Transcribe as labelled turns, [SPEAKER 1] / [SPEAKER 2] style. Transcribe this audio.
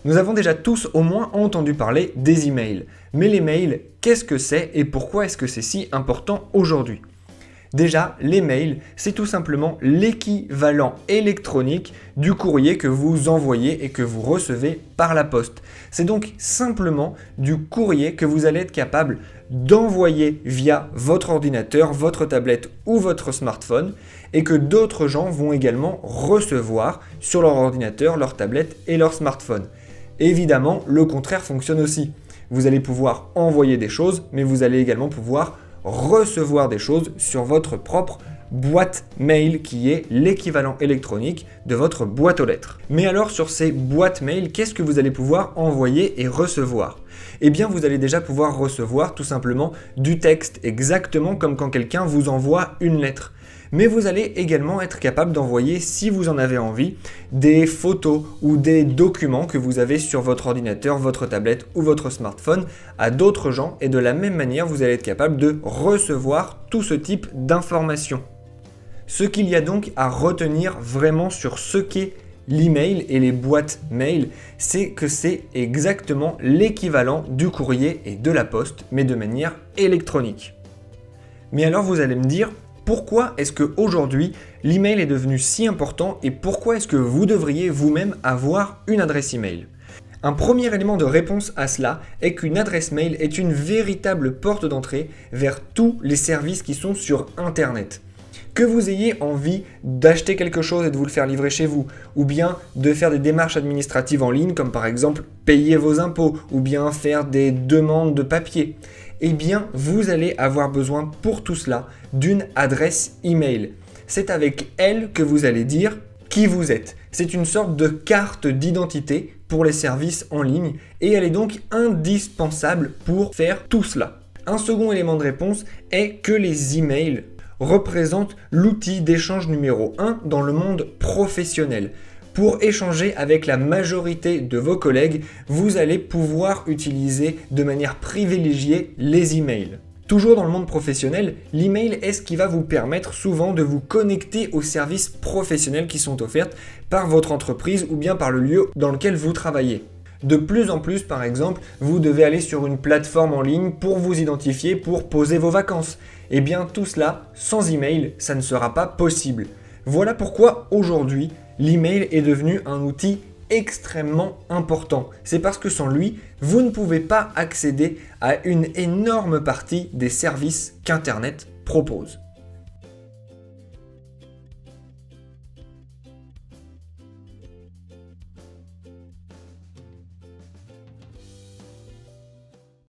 [SPEAKER 1] Nous avons déjà tous au moins entendu parler des emails. Mais les mails, qu'est-ce que c'est et pourquoi est-ce que c'est si important aujourd'hui ? Déjà, les mails, c'est tout simplement l'équivalent électronique du courrier que vous envoyez et que vous recevez par la poste. C'est donc simplement du courrier que vous allez être capable d'envoyer via votre ordinateur, votre tablette ou votre smartphone et que d'autres gens vont également recevoir sur leur ordinateur, leur tablette et leur smartphone. Évidemment, le contraire fonctionne aussi. Vous allez pouvoir envoyer des choses, mais vous allez également pouvoir recevoir des choses sur votre propre boîte mail qui est l'équivalent électronique de votre boîte aux lettres. Mais alors sur ces boîtes mail, qu'est-ce que vous allez pouvoir envoyer et recevoir ? Eh bien vous allez déjà pouvoir recevoir tout simplement du texte, exactement comme quand quelqu'un vous envoie une lettre. Mais vous allez également être capable d'envoyer, si vous en avez envie, des photos ou des documents que vous avez sur votre ordinateur, votre tablette ou votre smartphone à d'autres gens et de la même manière, vous allez être capable de recevoir tout ce type d'informations. Ce qu'il y a donc à retenir vraiment sur ce qu'est l'email et les boîtes mail, c'est que c'est exactement l'équivalent du courrier et de la poste, mais de manière électronique. Mais alors vous allez me dire, pourquoi est-ce qu'aujourd'hui l'email est devenu si important et pourquoi est-ce que vous devriez vous-même avoir une adresse email ? Un premier élément de réponse à cela est qu'une adresse mail est une véritable porte d'entrée vers tous les services qui sont sur Internet. Que vous ayez envie d'acheter quelque chose et de vous le faire livrer chez vous, ou bien de faire des démarches administratives en ligne, comme par exemple payer vos impôts, ou bien faire des demandes de papier, eh bien vous allez avoir besoin pour tout cela d'une adresse email. C'est avec elle que vous allez dire qui vous êtes. C'est une sorte de carte d'identité pour les services en ligne et elle est donc indispensable pour faire tout cela. Un second élément de réponse est que les emails représentent l'outil d'échange numéro 1 dans le monde professionnel. Pour échanger avec la majorité de vos collègues, vous allez pouvoir utiliser de manière privilégiée les emails. Toujours dans le monde professionnel, l'email est ce qui va vous permettre souvent de vous connecter aux services professionnels qui sont offerts par votre entreprise ou bien par le lieu dans lequel vous travaillez. De plus en plus, par exemple, vous devez aller sur une plateforme en ligne pour vous identifier, pour poser vos vacances. Eh bien, tout cela, sans email, ça ne sera pas possible. Voilà pourquoi aujourd'hui, l'email est devenu un outil extrêmement important. C'est parce que sans lui, vous ne pouvez pas accéder à une énorme partie des services qu'Internet propose.